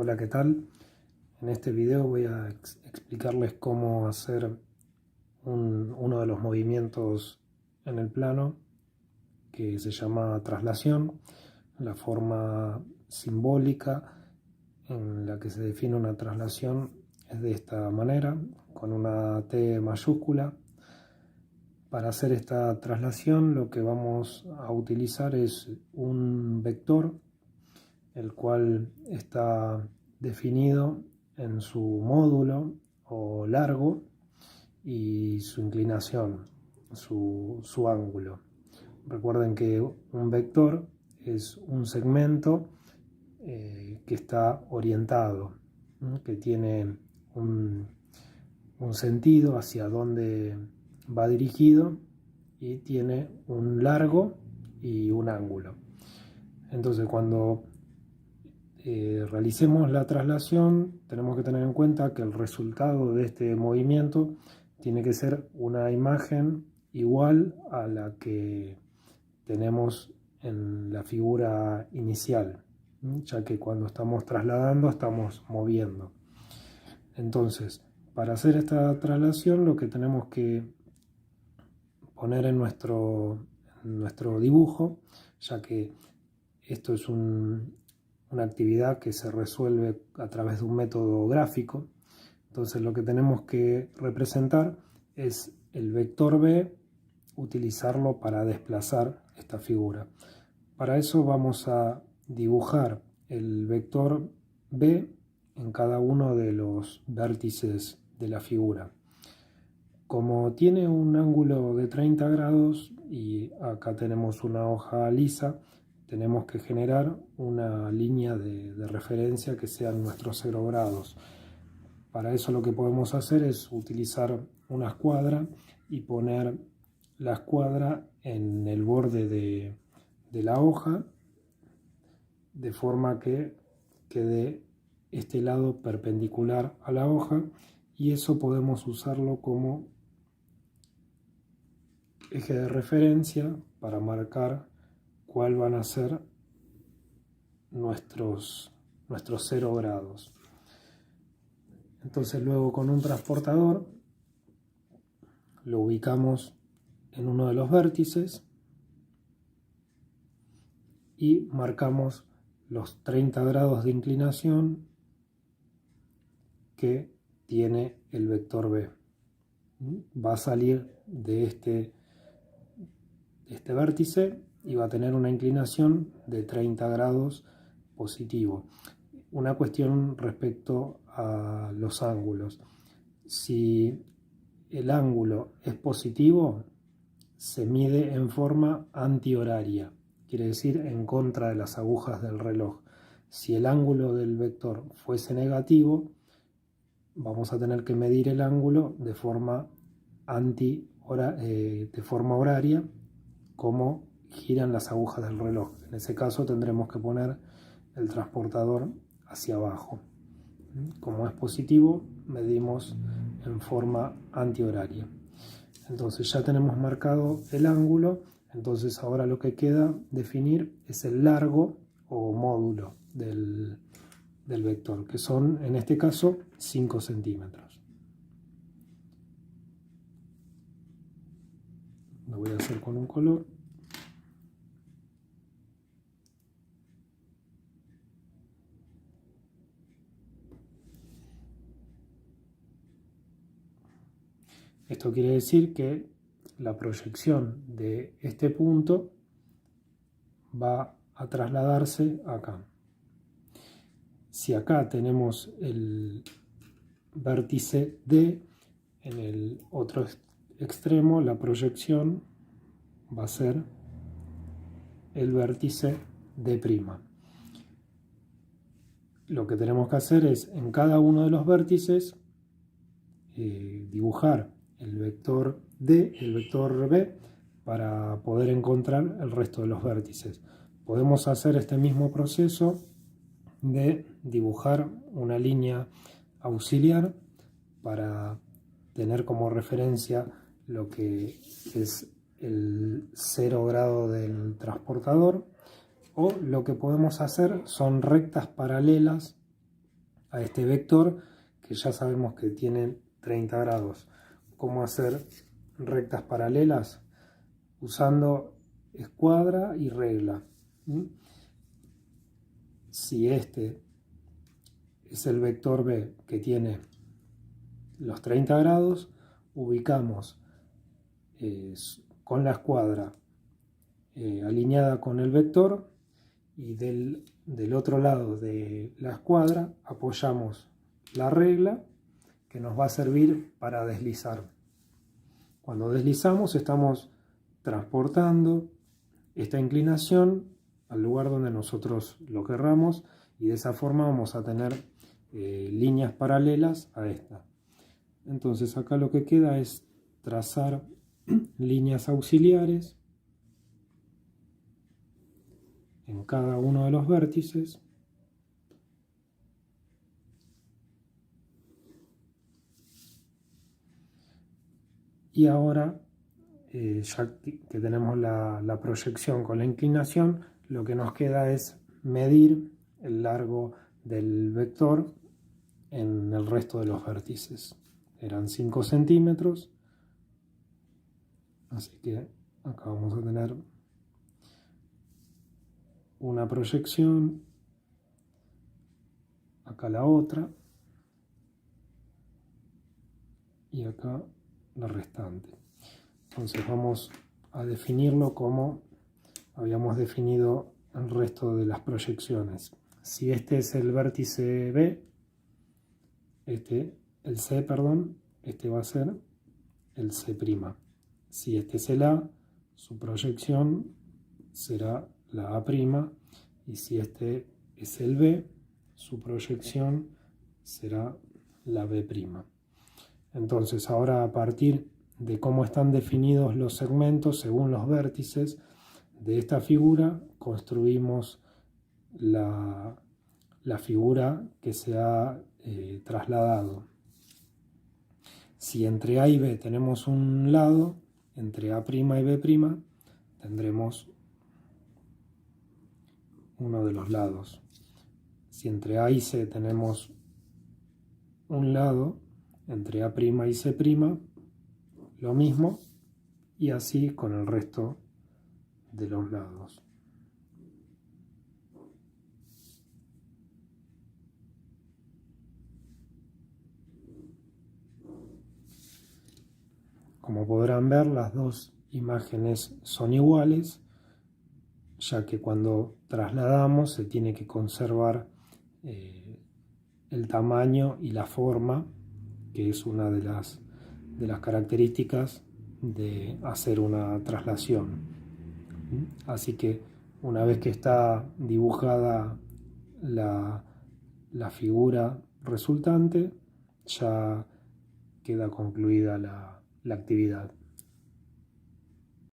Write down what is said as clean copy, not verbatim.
Hola, ¿qué tal? En este video voy a explicarles cómo hacer uno de los movimientos en el plano que se llama traslación. La forma simbólica en la que se define una traslación es de esta manera, con una T mayúscula. Para hacer esta traslación lo que vamos a utilizar es un vector, el cual está definido en su módulo o largo y su inclinación, su ángulo. Recuerden que un vector es un segmento que está orientado, que tiene un sentido hacia dónde va dirigido y tiene un largo y un ángulo. Entonces, cuando realicemos la traslación, tenemos que tener en cuenta que el resultado de este movimiento tiene que ser una imagen igual a la que tenemos en la figura inicial, ya que cuando estamos trasladando estamos moviendo. Entonces, para hacer esta traslación, lo que tenemos que poner en nuestro dibujo, ya que esto es una actividad que se resuelve a través de un método gráfico. Entonces lo que tenemos que representar es el vector B, utilizarlo para desplazar esta figura. Para eso vamos a dibujar el vector B en cada uno de los vértices de la figura. Como tiene un ángulo de 30 grados y acá tenemos una hoja lisa, tenemos que generar una línea de referencia que sean nuestros 0 grados. Para eso lo que podemos hacer es utilizar una escuadra y poner la escuadra en el borde de la hoja, de forma que quede este lado perpendicular a la hoja, y eso podemos usarlo como eje de referencia para marcar cuál van a ser nuestros 0 grados. Entonces luego, con un transportador lo ubicamos en uno de los vértices y marcamos los 30 grados de inclinación que tiene el vector B. Va a salir de este vértice y va a tener una inclinación de 30 grados positivo. Una cuestión respecto a los ángulos: si el ángulo es positivo, se mide en forma antihoraria, quiere decir en contra de las agujas del reloj. Si el ángulo del vector fuese negativo, vamos a tener que medir el ángulo de forma horaria, como giran las agujas del reloj. En ese caso tendremos que poner el transportador hacia abajo. Como es positivo, medimos en forma antihoraria. Entonces ya tenemos marcado el ángulo. Entonces ahora lo que queda definir es el largo o módulo del vector, que son en este caso 5 centímetros. Lo voy a hacer con un color. Esto quiere decir que la proyección de este punto va a trasladarse acá. Si acá tenemos el vértice D, en el otro extremo la proyección va a ser el vértice D'. Lo que tenemos que hacer es, en cada uno de los vértices, dibujar el vector D y el vector B para poder encontrar el resto de los vértices. Podemos hacer este mismo proceso de dibujar una línea auxiliar para tener como referencia lo que es el 0 grado del transportador, o lo que podemos hacer son rectas paralelas a este vector que ya sabemos que tiene 30 grados. ¿Cómo hacer rectas paralelas? Usando escuadra y regla. Si este es el vector B que tiene los 30 grados, ubicamos con la escuadra alineada con el vector, y del otro lado de la escuadra apoyamos la regla que nos va a servir para deslizar. Cuando deslizamos estamos transportando esta inclinación al lugar donde nosotros lo querramos, y de esa forma vamos a tener líneas paralelas a esta. Entonces acá lo que queda es trazar líneas auxiliares en cada uno de los vértices. Y ahora, ya que tenemos la proyección con la inclinación, lo que nos queda es medir el largo del vector en el resto de los vértices. Eran 5 centímetros, así que acá vamos a tener una proyección, acá la otra, y acá la restante. Entonces vamos a definirlo como habíamos definido el resto de las proyecciones. Si este es el vértice B, el C, perdón, este va a ser el C'. Si este es el A, su proyección será la A', y si este es el B, su proyección será la B'. Entonces ahora, a partir de cómo están definidos los segmentos según los vértices de esta figura, construimos la figura que se ha trasladado. Si entre A y B tenemos un lado, entre A' y B' tendremos uno de los lados. Si entre A y C tenemos un lado, entre A' y C', lo mismo, y así con el resto de los lados. Como podrán ver, las dos imágenes son iguales, ya que cuando trasladamos se tiene que conservar el tamaño y la forma, que es una de las características de hacer una traslación. Así que una vez que está dibujada la figura resultante, ya queda concluida la actividad.